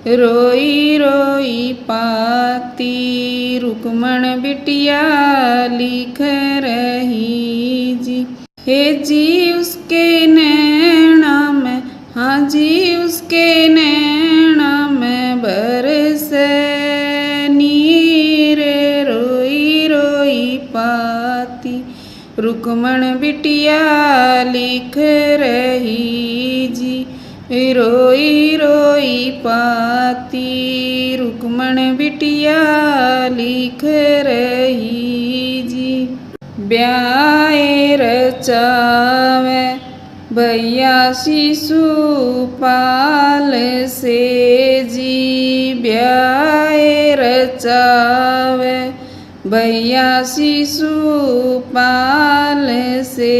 रोई रोई पाती रुक्मण बिटिया लिख रही जी। हे जी उसके नैना में, हाँ जी उसके नैना में बरस नीर। रोई रोई पाती रुक्मण बिटिया लिख रही जी। रोई रोई पाती रुक्मण बिटिया लिख रही जी। ब्याए रचावे भैया शिशुपाल से जी। ब्याए रचावे भैया शिशुपाल से